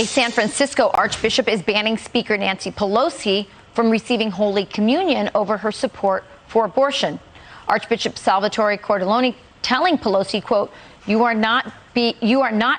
A San Francisco Archbishop is banning Speaker Nancy Pelosi from receiving Holy Communion over her support for abortion. Archbishop Salvatore Cordileone telling Pelosi, quote, you are not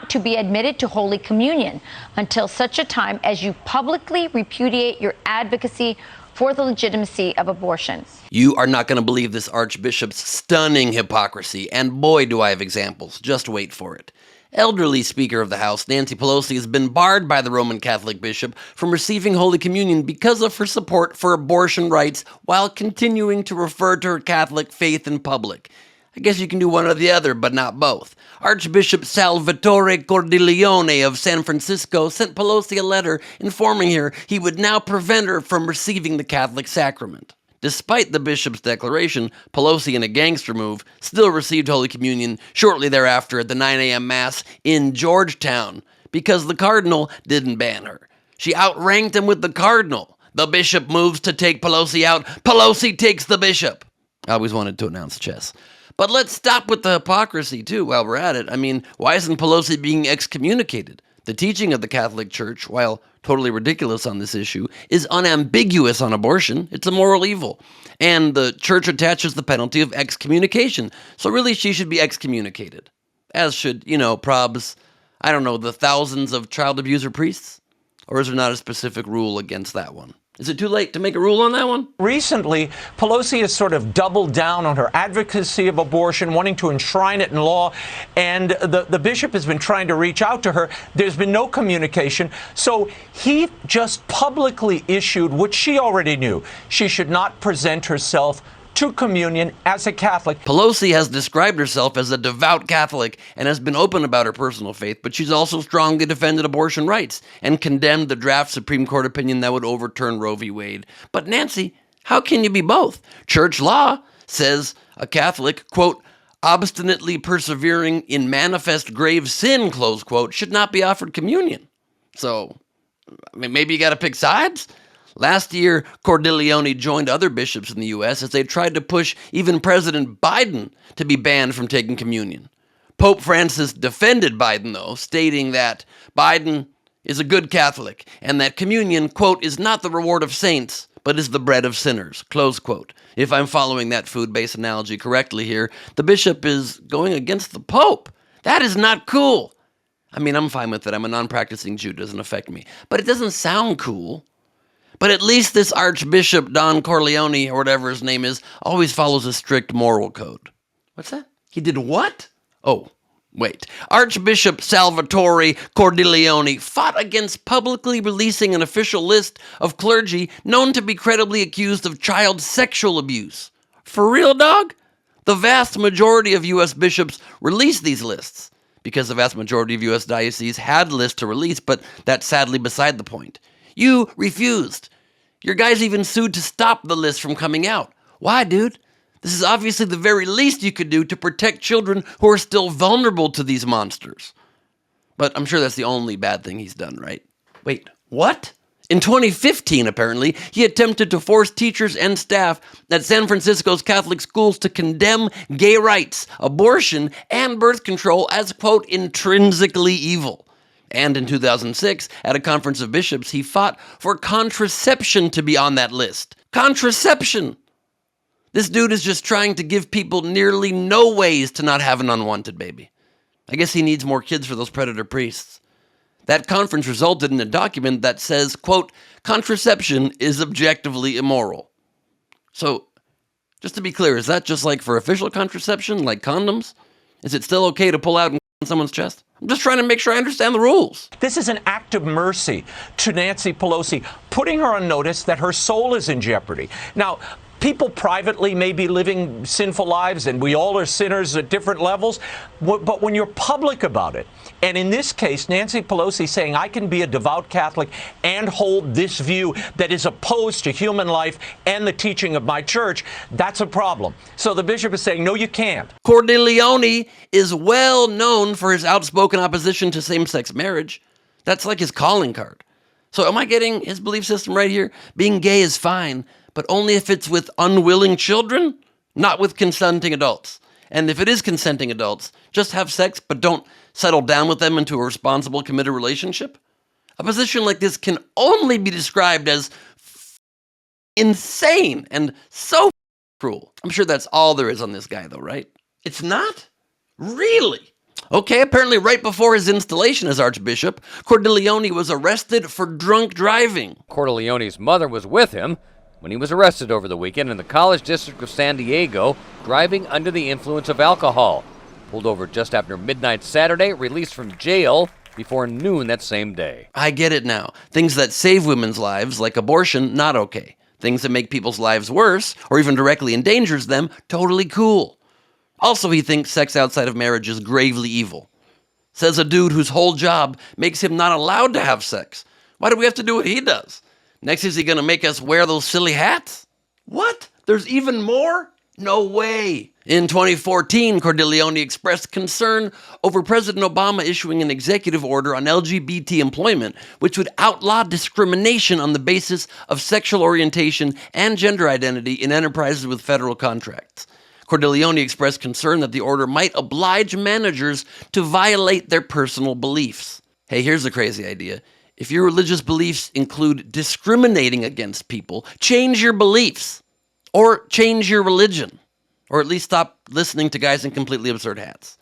to be admitted to Holy Communion until such a time as you publicly repudiate your advocacy for the legitimacy of abortion. You are not going to believe this Archbishop's stunning hypocrisy, and boy, do I have examples. Just wait for it. Elderly Speaker of the House, Nancy Pelosi, has been barred by the Roman Catholic bishop from receiving Holy Communion because of her support for abortion rights while continuing to refer to her Catholic faith in public. I guess you can do one or the other, but not both. Archbishop Salvatore Cordileone of San Francisco sent Pelosi a letter informing her he would now prevent her from receiving the Catholic sacrament. Despite the bishop's declaration, Pelosi, in a gangster move, still received Holy Communion shortly thereafter at the 9 a.m. Mass in Georgetown because the cardinal didn't ban her. She outranked him with the cardinal. The bishop moves to take Pelosi out. Pelosi takes the bishop. I always wanted to announce chess. But let's stop with the hypocrisy, too, while we're at it. I mean, why isn't Pelosi being excommunicated? The teaching of the Catholic Church, while totally ridiculous on this issue, is unambiguous on abortion. It's a moral evil. And the Church attaches the penalty of excommunication. So really, she should be excommunicated. As should, probs, the thousands of child abuser priests? Or is there not a specific rule against that one? Is it too late to make a rule on that one? Recently, Pelosi has sort of doubled down on her advocacy of abortion, wanting to enshrine it in law, and the bishop has been trying to reach out to her. There's been no communication, so he just publicly issued what she already knew. She should not present herself to communion as a Catholic. Pelosi has described herself as a devout Catholic and has been open about her personal faith, but she's also strongly defended abortion rights and condemned the draft Supreme Court opinion that would overturn Roe v. Wade. But Nancy, how can you be both? Church law says a Catholic, quote, obstinately persevering in manifest grave sin, close quote, should not be offered communion. So, maybe you got to pick sides? Last year, Cordileone joined other bishops in the U.S. as they tried to push even President Biden to be banned from taking communion. Pope Francis defended Biden, though, stating that Biden is a good Catholic and that communion, quote, is not the reward of saints, but is the bread of sinners, close quote. If I'm following that food-based analogy correctly here, the bishop is going against the Pope. That is not cool. I mean, I'm fine with it. I'm a non-practicing Jew. It doesn't affect me. But it doesn't sound cool. But at least this Archbishop Don Corleone, or whatever his name is, always follows a strict moral code. What's that? He did what? Oh, wait. Archbishop Salvatore Cordileone fought against publicly releasing an official list of clergy known to be credibly accused of child sexual abuse. For real, dog? The vast majority of U.S. bishops released these lists because the vast majority of U.S. dioceses had lists to release, but that's sadly beside the point. You refused. Your guys even sued to stop the list from coming out. Why, dude? This is obviously the very least you could do to protect children who are still vulnerable to these monsters. But I'm sure that's the only bad thing he's done, right? Wait, what? In 2015, apparently, he attempted to force teachers and staff at San Francisco's Catholic schools to condemn gay rights, abortion, and birth control as, quote, intrinsically evil. And in 2006, at a conference of bishops, he fought for contraception to be on that list. Contraception! This dude is just trying to give people nearly no ways to not have an unwanted baby. I guess he needs more kids for those predator priests. That conference resulted in a document that says, quote, contraception is objectively immoral. So, just to be clear, is that just like for official contraception, like condoms? Is it still okay to pull out and someone's chest? I'm just trying to make sure I understand the rules. This is an act of mercy to Nancy Pelosi, putting her on notice that her soul is in jeopardy. Now, people privately may be living sinful lives, and we all are sinners at different levels, but when you're public about it, and in this case, Nancy Pelosi saying, I can be a devout Catholic and hold this view that is opposed to human life and the teaching of my church, that's a problem. So the bishop is saying, no, you can't. Cordileone is well known for his outspoken opposition to same-sex marriage. That's like his calling card. So am I getting his belief system right here? Being gay is fine, but only if it's with unwilling children, not with consenting adults. And if it is consenting adults, just have sex, but don't settle down with them into a responsible, committed relationship? A position like this can only be described as insane and so cruel. I'm sure that's all there is on this guy, though, right? It's not? Really? Okay, apparently right before his installation as Archbishop, Cordileone was arrested for drunk driving. Cordileone's mother was with him when he was arrested over the weekend in the College District of San Diego, driving under the influence of alcohol. Pulled over just after midnight Saturday, released from jail before noon that same day. I get it now. Things that save women's lives, like abortion, not okay. Things that make people's lives worse, or even directly endangers them, totally cool. Also, he thinks sex outside of marriage is gravely evil. Says a dude whose whole job makes him not allowed to have sex. Why do we have to do what he does? Next, is he going to make us wear those silly hats? What? There's even more? No way. In 2014, Cordileone expressed concern over President Obama issuing an executive order on LGBT employment, which would outlaw discrimination on the basis of sexual orientation and gender identity in enterprises with federal contracts. Cordileone expressed concern that the order might oblige managers to violate their personal beliefs. Hey, here's a crazy idea. If your religious beliefs include discriminating against people, change your beliefs. Or change your religion. Or at least stop listening to guys in completely absurd hats.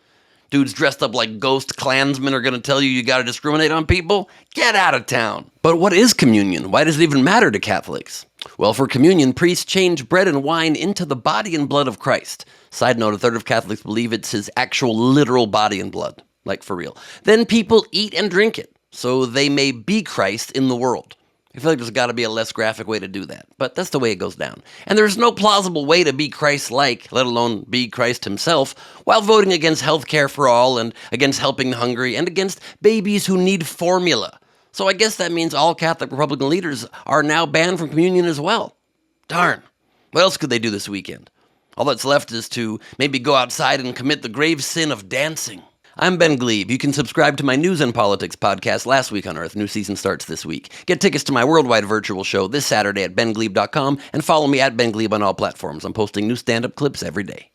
Dudes dressed up like ghost Klansmen are going to tell you gotta discriminate on people? Get out of town. But what is communion? Why does it even matter to Catholics? Well, for communion, priests change bread and wine into the body and blood of Christ. Side note, a third of Catholics believe it's his actual literal body and blood. Like for real. Then people eat and drink it, so they may be Christ in the world. I feel like there's got to be a less graphic way to do that, but that's the way it goes down. And there's no plausible way to be Christ-like, let alone be Christ himself, while voting against health care for all and against helping the hungry and against babies who need formula. So I guess that means all Catholic Republican leaders are now banned from communion as well. Darn. What else could they do this weekend? All that's left is to maybe go outside and commit the grave sin of dancing. I'm Ben Gleib. You can subscribe to my News and Politics podcast, Last Week on Earth. New season starts this week. Get tickets to my worldwide virtual show this Saturday at bengleib.com and follow me at Ben Gleib on all platforms. I'm posting new stand-up clips every day.